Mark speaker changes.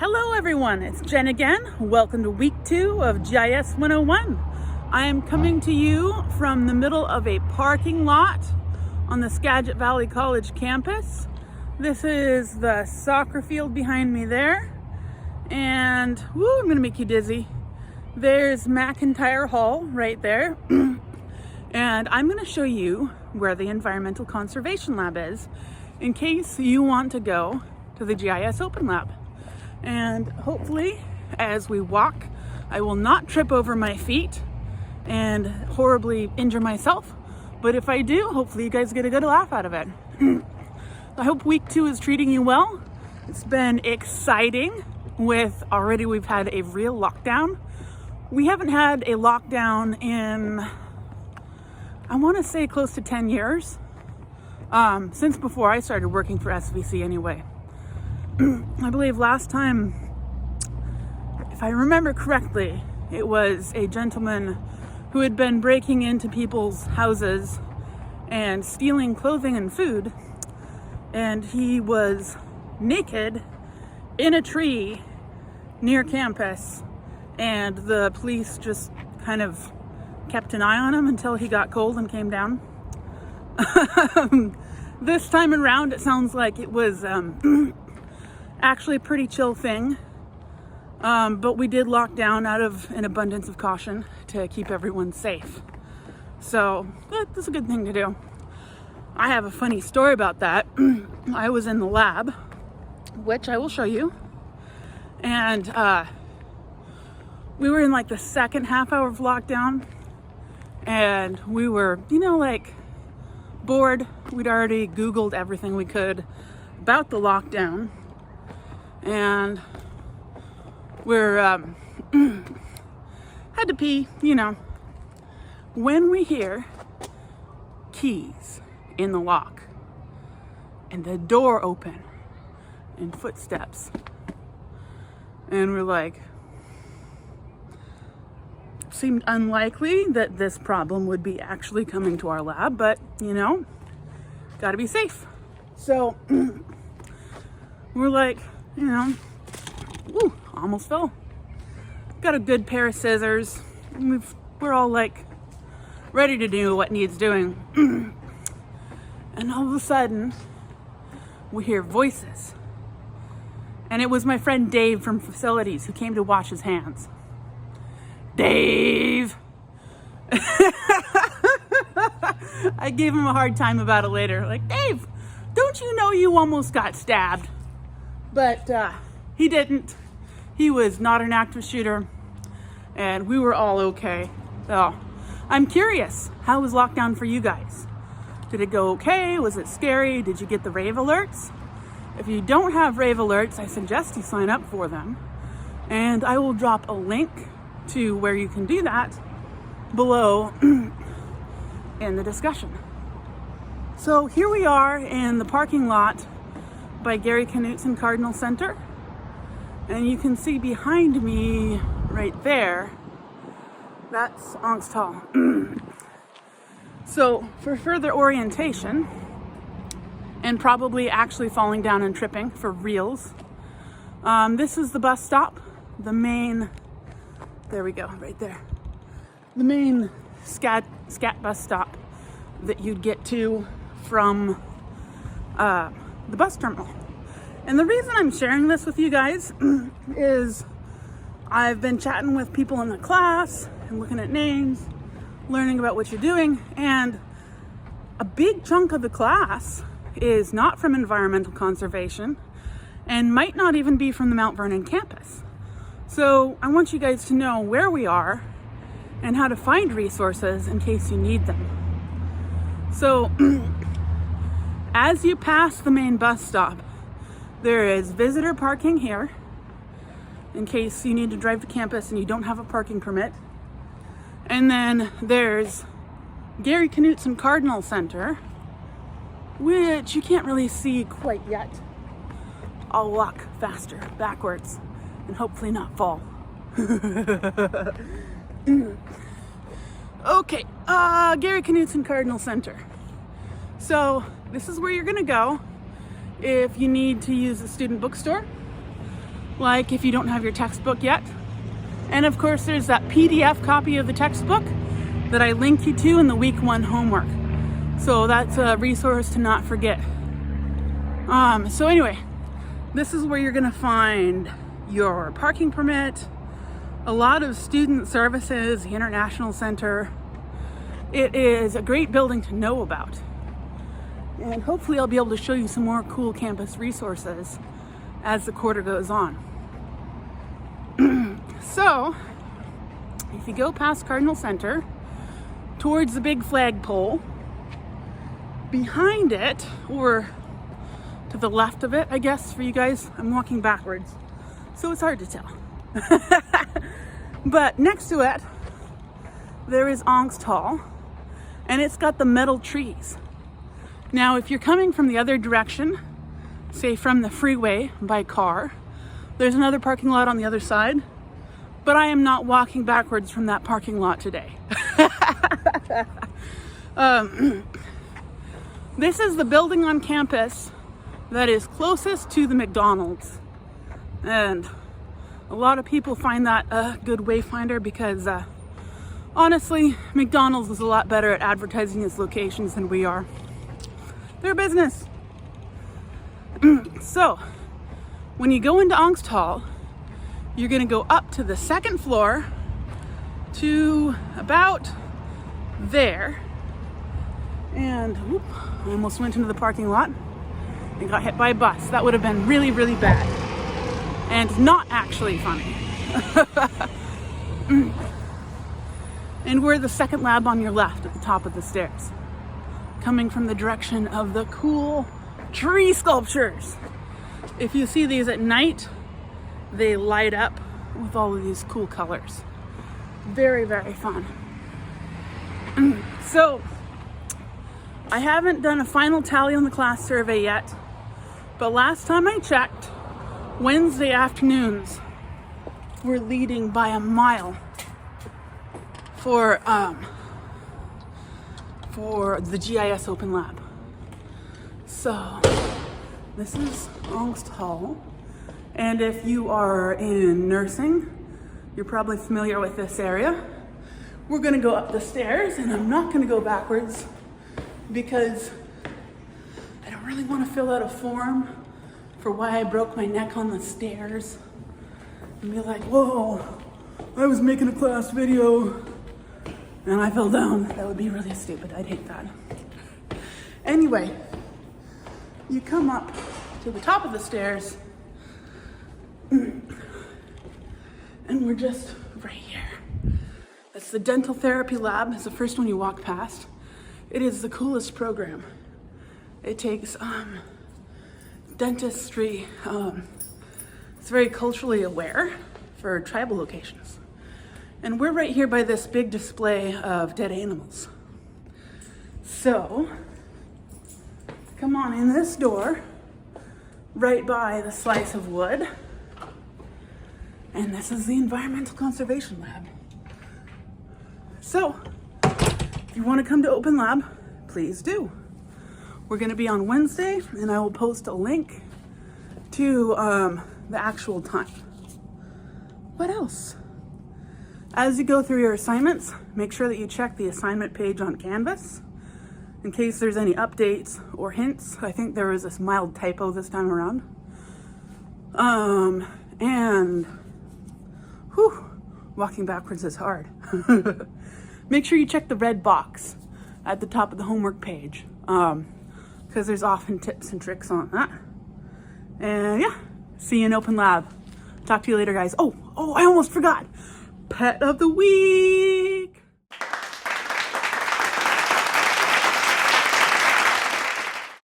Speaker 1: Hello everyone, it's Jen again. Welcome to week 2 of GIS 101. I am coming to you from the middle of a parking lot on the Skagit Valley College campus. This is the soccer field behind me there. And, woo, I'm gonna make you dizzy. There's McIntyre Hall right there. And I'm gonna show you where the Environmental Conservation Lab is in case you want to go to the GIS Open Lab. And hopefully, as we walk, I will not trip over my feet and horribly injure myself. But if I do, hopefully you guys get a good laugh out of it. I hope week 2 is treating you well. It's been exciting already we've had a real lockdown. We haven't had a lockdown in, I want to say close to 10 years. Since before I started working for SVC anyway. I believe last time, if I remember correctly, it was a gentleman who had been breaking into people's houses and stealing clothing and food, and he was naked in a tree near campus, and the police just kind of kept an eye on him until he got cold and came down. This time around, it sounds like it was actually a pretty chill thing, but we did lock down out of an abundance of caution to keep everyone safe. So that's a good thing to do. I have a funny story about that. I was in the lab, which I will show you, and we were in like the second half hour of lockdown, and we were, bored. We'd already Googled everything we could about the lockdown, and we're had to pee, when we hear keys in the lock and the door open and footsteps, and we're like, seemed unlikely that this problem would be actually coming to our lab, but gotta be safe. So we're like, ooh, almost fell. Got a good pair of scissors. We're all like ready to do what needs doing. And all of a sudden, we hear voices. And it was my friend Dave from facilities who came to wash his hands. Dave! I gave him a hard time about it later. Like, Dave, don't you know you almost got stabbed? But he didn't. He was not an active shooter, and we were all okay. So I'm curious, how was lockdown for you guys? Did it go okay? Was it scary? Did you get the rave alerts? If you don't have rave alerts, I suggest you sign up for them. And I will drop a link to where you can do that below in the discussion. So here we are in the parking lot by Gary Knutson Cardinal Center, and you can see behind me right there, that's Angst Hall. So for further orientation, and probably actually falling down and tripping for reals, this is the bus stop, the main, there we go, right there, the main scat bus stop that you'd get to from the bus terminal. And the reason I'm sharing this with you guys is I've been chatting with people in the class and looking at names, learning about what you're doing, and a big chunk of the class is not from environmental conservation and might not even be from the Mount Vernon campus. So I want you guys to know where we are and how to find resources in case you need them. So as you pass the main bus stop, there is visitor parking here in case you need to drive to campus and you don't have a parking permit. And then there's Gary Knutson Cardinal Center, which you can't really see quite yet. I'll walk faster backwards and hopefully not fall. Okay, Gary Knutson Cardinal Center. So this is where you're gonna go if you need to use a student bookstore, like if you don't have your textbook yet. And of course, there's that PDF copy of the textbook that I linked you to in the week 1 homework. So that's a resource to not forget. So anyway, this is where you're gonna find your parking permit, a lot of student services, the International Center. It is a great building to know about. And hopefully I'll be able to show you some more cool campus resources as the quarter goes on. So, if you go past Cardinal Center, towards the big flagpole, behind it, or to the left of it, I guess for you guys, I'm walking backwards, so it's hard to tell. But next to it, there is Angst Hall, and it's got the metal trees. Now, if you're coming from the other direction, say from the freeway by car, there's another parking lot on the other side, but I am not walking backwards from that parking lot today. This is the building on campus that is closest to the McDonald's. And a lot of people find that a good wayfinder because honestly, McDonald's is a lot better at advertising its locations than we are. They're a business. So, when you go into Angst Hall, you're gonna go up to the second floor to about there. And whoop, I almost went into the parking lot and got hit by a bus. That would have been really, really bad. And not actually funny. And we're the second lab on your left at the top of the stairs, coming from the direction of the cool tree sculptures. If you see these at night, they light up with all of these cool colors. Very, very fun. So, I haven't done a final tally on the class survey yet, but last time I checked, Wednesday afternoons were leading by a mile for the GIS Open Lab. So this is Angst Hall, and if you are in nursing, you're probably familiar with this area. We're gonna go up the stairs, and I'm not gonna go backwards because I don't really want to fill out a form for why I broke my neck on the stairs and be like, whoa, I was making a class video and I fell down. That would be really stupid. I'd hate that. Anyway, you come up to the top of the stairs and we're just right here. That's the dental therapy lab. It's the first one you walk past. It is the coolest program. It takes dentistry. It's very culturally aware for tribal locations. And we're right here by this big display of dead animals. So, come on in this door, right by the slice of wood. And this is the Environmental Conservation Lab. So, if you want to come to Open Lab, please do. We're going to be on Wednesday, and I will post a link to the actual time. What else? As you go through your assignments, make sure that you check the assignment page on Canvas in case there's any updates or hints. I think there was this mild typo this time around. And whew, walking backwards is hard. Make sure you check the red box at the top of the homework page, because there's often tips and tricks on that. And yeah, see you in Open Lab. Talk to you later, guys. Oh, I almost forgot. Pet of the week.